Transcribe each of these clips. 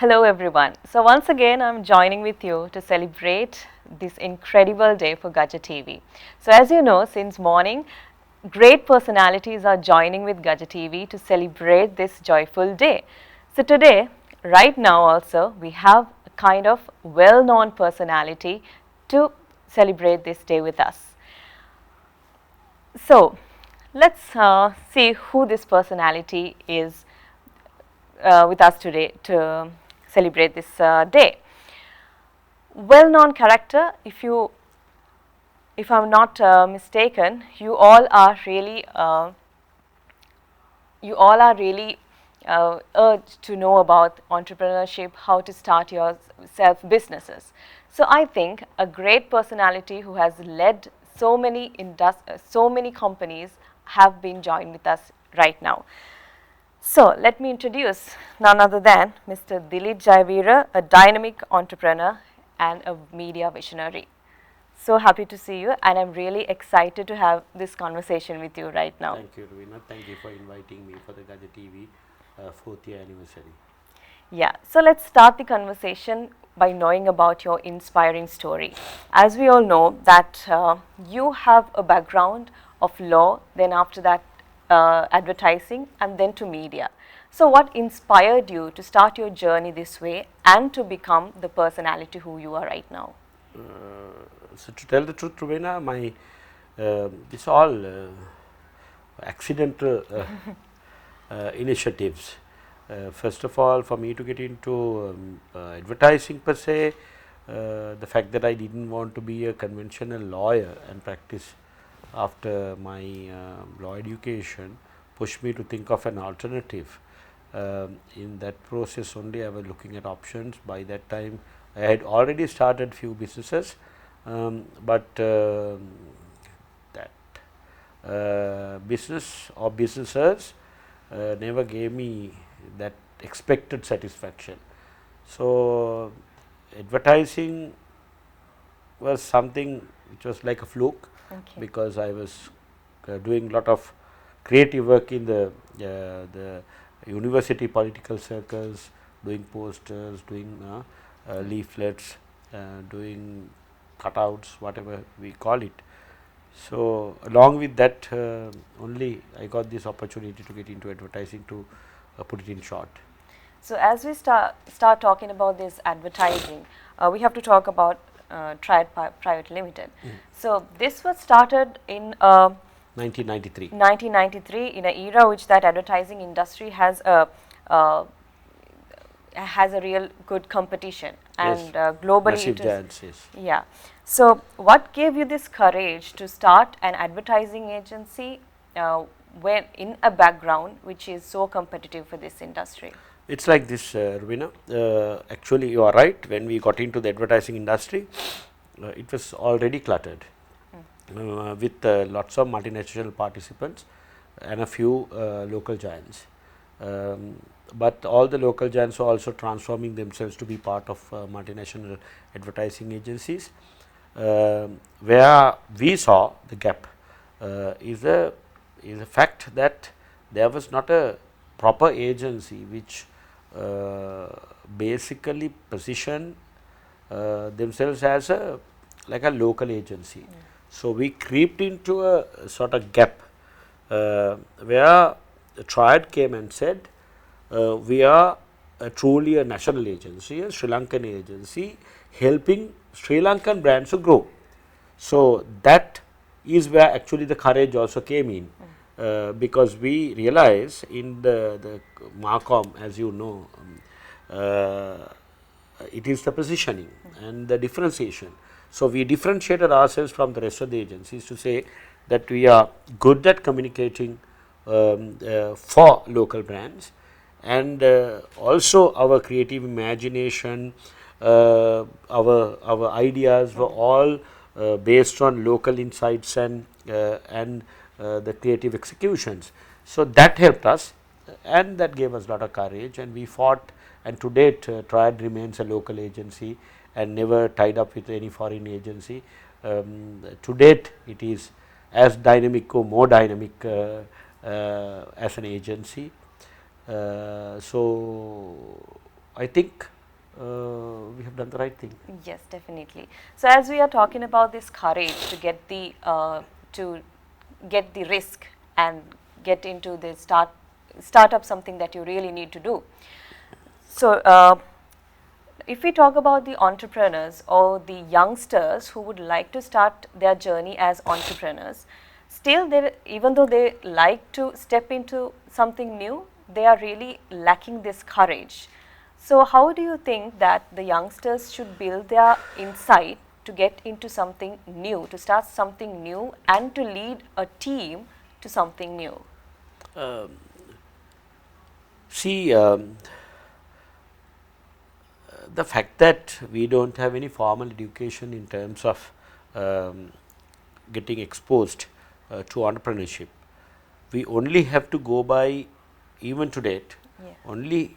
Hello everyone. So once again I'm joining with you to celebrate this incredible day for Gaja TV. So as you know, since morning great personalities are joining with Gaja TV to celebrate this joyful day. So today, right now also, we have a kind of well-known personality to celebrate this day with us. So let's see who this personality is with us today to celebrate this day. Well-known character, if I'm not mistaken, you all are really urged to know about entrepreneurship, how to start your self businesses. So I think a great personality who has led so many companies have been joined with us right now. So let me introduce none other than Mr. Dilith Jayaweera, a dynamic entrepreneur and a media visionary. So happy to see you, and I'm really excited to have this conversation with you right now. Thank you, Ravina. Thank you for inviting me for the Gaja TV 4th year anniversary. Yeah, so let's start the conversation by knowing about your inspiring story. As we all know that you have a background of law, then after that advertising, and then to media. So what inspired you to start your journey this way and to become the personality who you are right now? So to tell the truth, Ravina, my it's all accidental initiatives. First of all, for me to get into advertising per se, the fact that I didn't want to be a conventional lawyer and practice after my law education pushed me to think of an alternative. In that process only I was looking at options. By that time I had already started few businesses, but that business or businesses never gave me that expected satisfaction. So advertising was something which was like a fluke, because I was doing lot of creative work in the university political circles, doing posters, doing leaflets, doing cutouts, whatever we call it. So along with that only I got this opportunity to get into advertising, to put it in short. So as we start talking about this advertising, we have to talk about Private Limited. So this was started in 1993. 1993 in an era which that advertising industry uh, has a real good competition, and globally Massive it is. giants, yes. Yeah. So what gave you this courage to start an advertising agency when in a background which is so competitive for this industry? It's like this, Ravina. Actually, you are right. When we got into the advertising industry, it was already cluttered with lots of multinational participants and a few local giants. But all the local giants are also transforming themselves to be part of multinational advertising agencies. Where we saw the gap is a fact that there was not a proper agency which basically position themselves as a like a local agency. So we creeped into a sort of gap where the Triad came and said, we are truly a national agency, a Sri Lankan agency, helping Sri Lankan brands to grow. So that is where actually the courage also came in, because we realize in the Marcom, as you know, it is the positioning and the differentiation. So we differentiated ourselves from the rest of the agencies to say that we are good at communicating for local brands, and also our creative imagination, our ideas were all based on local insights and the creative executions. So that helped us, and that gave us a lot of courage, and we fought, and to date Triad remains a local agency and never tied up with any foreign agency. To date it is as dynamic or more dynamic as an agency. So I think we have done the right thing. Yes, definitely. So as we are talking about this courage to get the risk and get into the start up something that you really need to do. So if we talk about the entrepreneurs or the youngsters who would like to start their journey as entrepreneurs, still they, even though they like to step into something new, they are really lacking this courage. So how do you think that the youngsters should build their insight to get into something new, to start something new and to lead a team to something new? See, the fact that we do not have any formal education in terms of getting exposed to entrepreneurship, we only have to go by, even to date, Yeah. only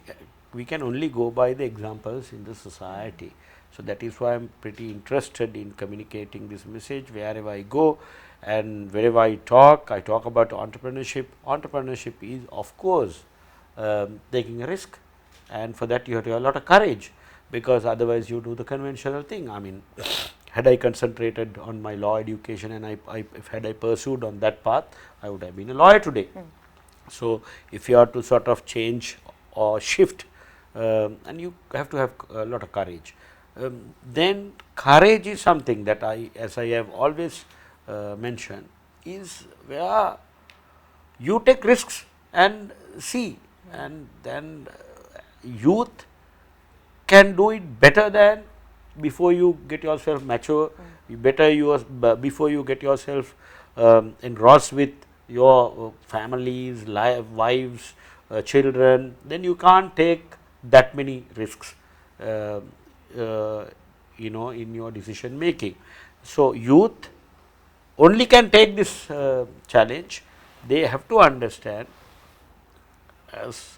we can only go by the examples in the society. So, that is why I am pretty interested in communicating this message wherever I go, and wherever I talk about entrepreneurship. Entrepreneurship is, of course, taking a risk, and for that you have to have a lot of courage, because otherwise you do the conventional thing. I mean, had I concentrated on my law education and if had I pursued on that path, I would have been a lawyer today. So, if you are to sort of change or shift, and you have to have a lot of courage, then courage is something that as I have always mentioned, is where you take risks and see, and then youth can do it better than before you get yourself mature, before you get yourself engrossed with your families, wives, children, then you can't take that many risks in your decision making. So, youth only can take this challenge. They have to understand, as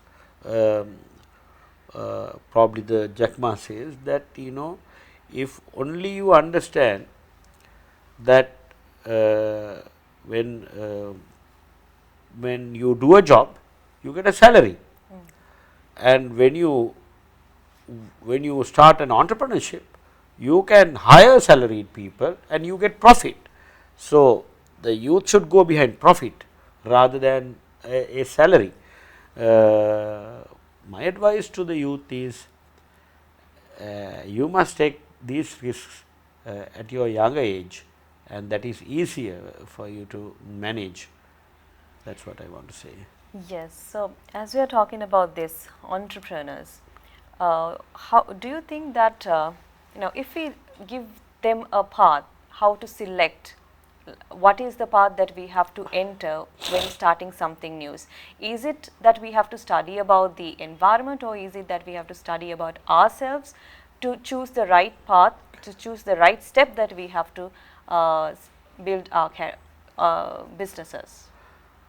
probably the Jack Ma says, that if only you understand that when you do a job, you get a salary, and when you start an entrepreneurship, you can hire salaried people and you get profit. So, the youth should go behind profit rather than a salary. My advice to the youth is, you must take these risks at your younger age, and that is easier for you to manage. That is what I want to say. Yes. So, as we are talking about this entrepreneurs, how do you think that if we give them a path, how to select what is the path that we have to enter when starting something new? Is it that we have to study about the environment, or is it that we have to study about ourselves to choose the right path, to choose the right step that we have to build our businesses?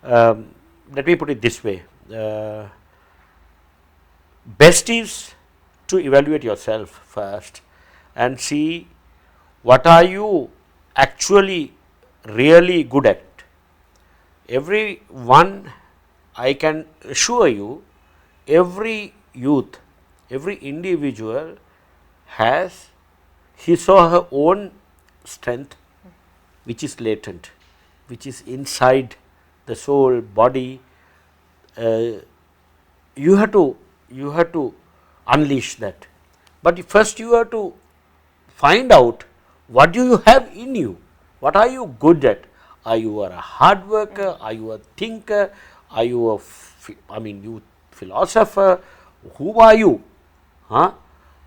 Let me put it this way. Best is to evaluate yourself first and see what are you actually really good at. Every one, I can assure you, every youth, every individual has his or her own strength, which is latent, which is inside the soul, body. You have to unleash that, but first you have to find out what do you have in you, what are you good at. Are you a hard worker, are you a thinker, are you you philosopher, who are you?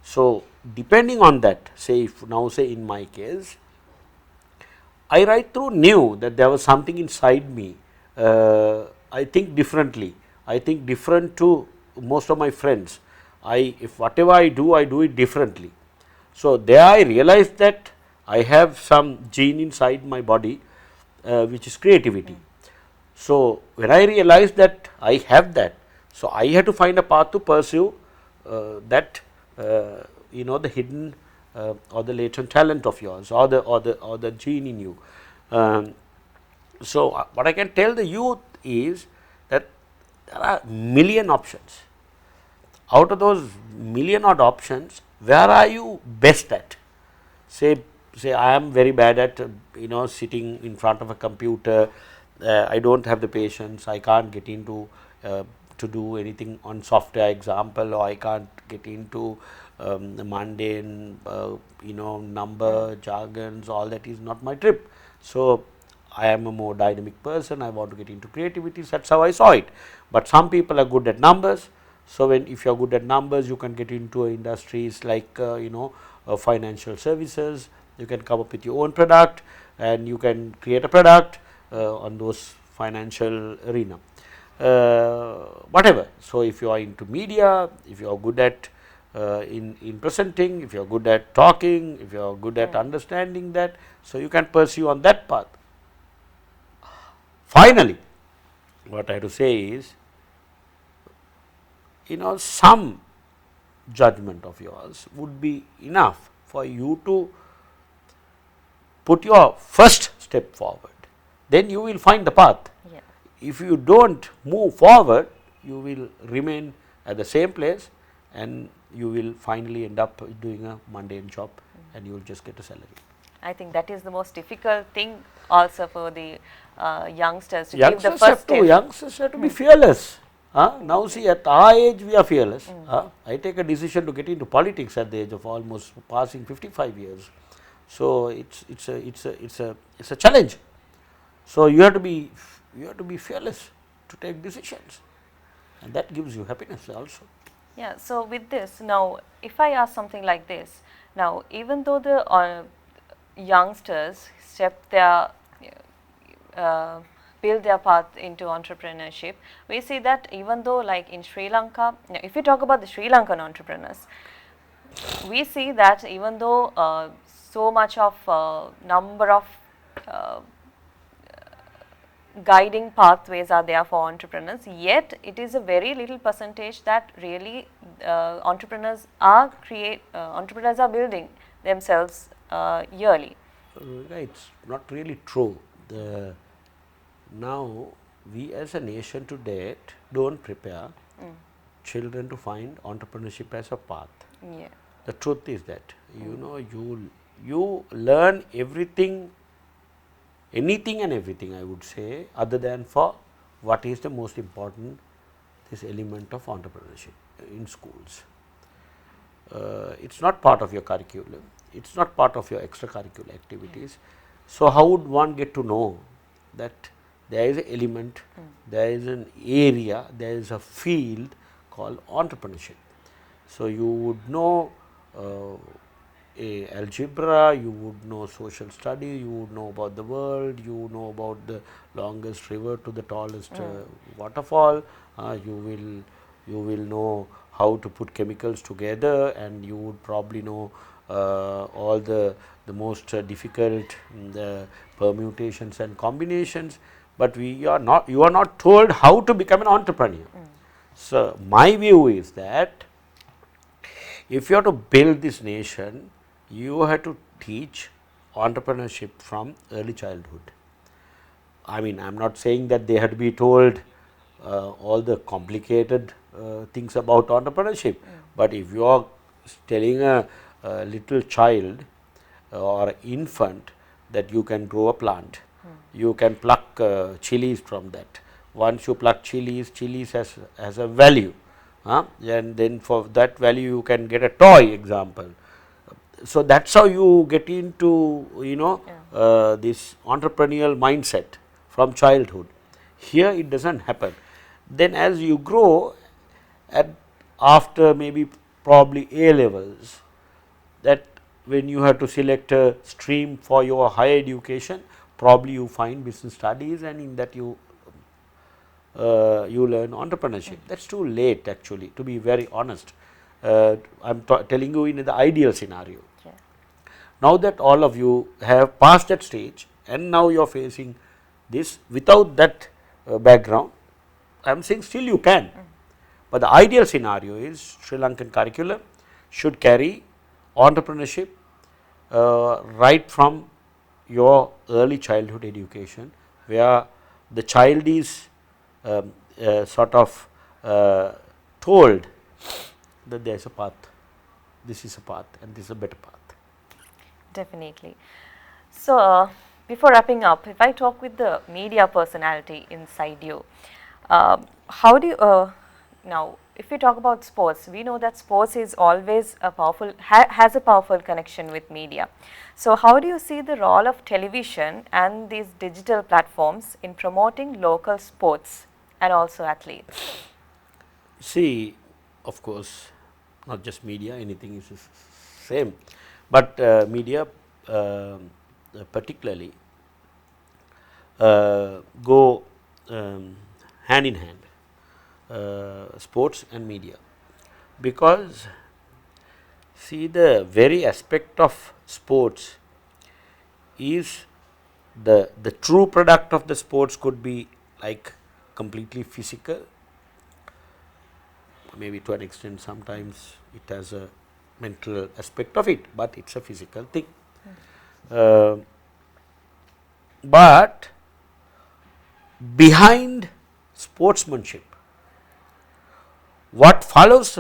So, depending on that, say in my case, I right through knew that there was something inside me. I think differently. I think different to most of my friends. If whatever I do it differently. So, there I realized that I have some gene inside my body, which is creativity. So, when I realized that I have that, so I had to find a path to pursue that, the hidden or the latent talent of yours, or the gene in you. So, what I can tell the youth is that there are million options. out of those million odd options, where are you best at? Say I am very bad at sitting in front of a computer, I don't have the patience, I can't get into to do anything on software example, or I can't get into the mundane number jargons, all that is not my trip. So I am a more dynamic person, I want to get into creativity, that is how I saw it. But some people are good at numbers. So if you are good at numbers, you can get into industries like financial services, you can come up with your own product and you can create a product on those financial arena. Whatever. So if you are into media, if you are good at in presenting, if you are good at talking, if you are good at understanding that, so you can pursue on that path. Finally, what I have to say is, some judgment of yours would be enough for you to put your first step forward, then you will find the path. Yeah. If you do not move forward, you will remain at the same place and you will finally end up doing a mundane job and you will just get a salary. I think that is the most difficult thing also for the youngsters to give the first step. Youngsters have to be fearless. Now see, at our age we are fearless. I take a decision to get into politics at the age of almost passing 55 years. So it's a challenge. So you have to be fearless to take decisions, and that gives you happiness also. Yeah. So with this, now if I ask something like this, now even though the youngsters build their path into entrepreneurship, we see that even though like in Sri Lanka, if you talk about the Sri Lankan entrepreneurs, we see that even though so much of number of guiding pathways are there for entrepreneurs, yet it is a very little percentage that really entrepreneurs are building themselves yearly. Right, it's not really true. Now we as a nation to date don't prepare children to find entrepreneurship as a path. Yeah. The truth is that you learn everything, anything and everything, I would say, other than for what is the most important, this element of entrepreneurship in schools. It is not part of your curriculum, it is not part of your extracurricular activities. So how would one get to know that there is an element, there is an area, there is a field called entrepreneurship? So you would know algebra, you would know social studies, you would know about the world, you would know about the longest river to the tallest waterfall, you will know how to put chemicals together, and you would probably know all the most difficult the permutations and combinations, but you are not told how to become an entrepreneur. So my view is that if you have to build this nation, you have to teach entrepreneurship from early childhood. I mean, I am not saying that they have to be told all the complicated things about entrepreneurship, but if you are telling a little child or infant that you can grow a plant, you can pluck chilies from that. Once you pluck chilies, has a value, and then for that value you can get a toy example. So that is how you get into this entrepreneurial mindset from childhood. Here it does not happen. Then as you grow, after maybe probably A levels, that when you have to select a stream for your higher education, probably you find business studies, and in that you learn entrepreneurship. That is too late actually, to be very honest. I am telling you in the ideal scenario. Yeah. Now that all of you have passed that stage and now you are facing this without that background, I am saying still you can. But the ideal scenario is Sri Lankan curriculum should carry entrepreneurship right from your early childhood education, where the child is sort of told that there is a path, this is a path and this is a better path. Definitely. So, before wrapping up, if I talk with the media personality inside you, how do you, now if we talk about sports, we know that sports is always a powerful, has a powerful connection with media. So, how do you see the role of television and these digital platforms in promoting local sports and also athletes? See, of course, not just media, anything is same, but media particularly go hand in hand, sports and media, because see, the very aspect of sports is the true product of the sports could be like completely physical, maybe to an extent sometimes it has a mental aspect of it, but it is a physical thing. But behind sportsmanship, what follows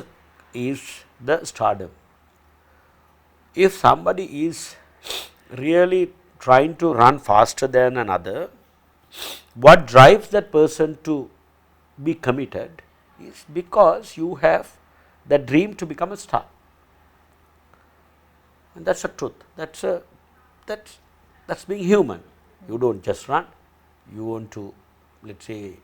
is the stardom. If somebody is really trying to run faster than another, what drives that person to be committed is because you have that dream to become a star, and that is a truth, that's being human. You do not just run, you want to, let us say,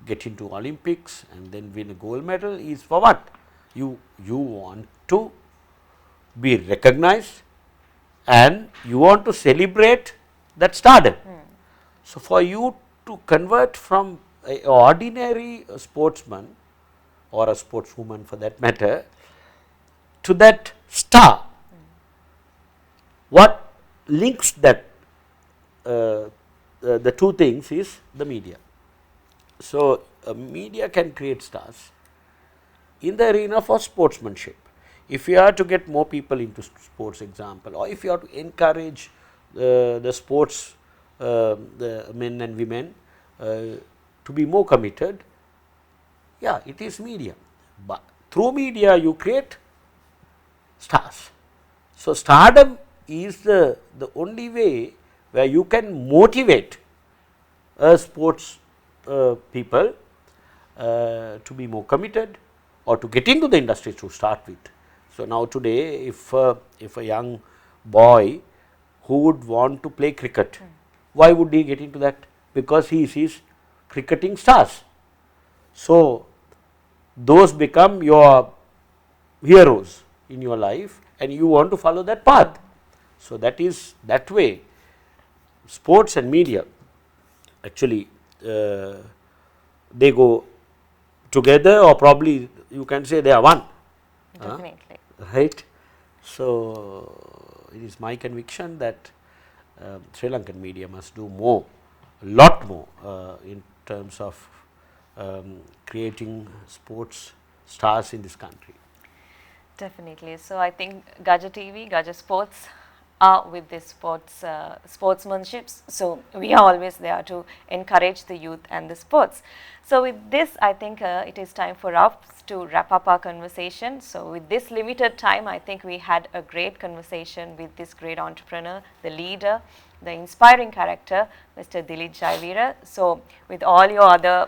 get into Olympics and then win a gold medal is for what? You want to be recognized and you want to celebrate that stardom. So, for you to convert from an ordinary sportsman or a sportswoman for that matter to that star, what links that the two things is the media. So, media can create stars in the arena for sportsmanship. If you are to get more people into sports example, or if you are to encourage the sports, the men and women to be more committed, yeah, it is media, but through media you create stars. So, stardom is the only way where you can motivate sports people to be more committed or to get into the industry to start with. So, now today if a young boy who would want to play cricket, why would he get into that? Because he sees cricketing stars. So, those become your heroes in your life and you want to follow that path. So, that is that way sports and media actually they go together, or probably you can say they are one. Definitely. Right. So, it is my conviction that Sri Lankan media must do more, a lot more in terms of creating sports stars in this country. Definitely. So, I think Gaja TV, Gaja Sports are with this sportsmanships. So, we are always there to encourage the youth and the sports. So, with this I think it is time for us to wrap up our conversation. So, with this limited time, I think we had a great conversation with this great entrepreneur, the leader, the inspiring character, Mr. Dilith Jayaweera. So, with all your other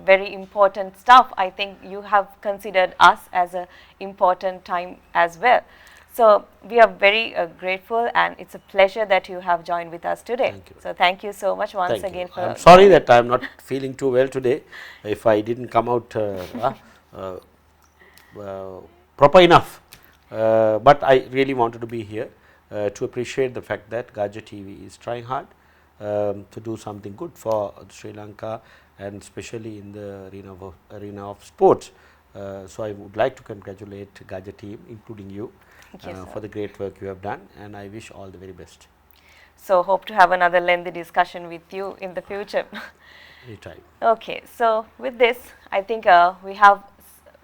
very important stuff, I think you have considered us as a important time as well. So, we are very grateful, and it's a pleasure that you have joined with us today. Thank you. So, thank you so much once Thank again you. for I am sorry that I am not feeling too well today. If I did not come out proper enough, but I really wanted to be here to appreciate the fact that Gaja TV is trying hard to do something good for Sri Lanka, and especially in the arena of sports. So, I would like to congratulate Gaja team, including you, for the great work you have done, and I wish all the very best. So, hope to have another lengthy discussion with you in the future. Anytime. Okay, so with this, I think we have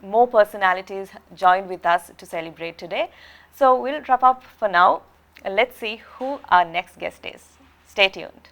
more personalities joined with us to celebrate today. So, we'll wrap up for now. Let's see who our next guest is. Stay tuned.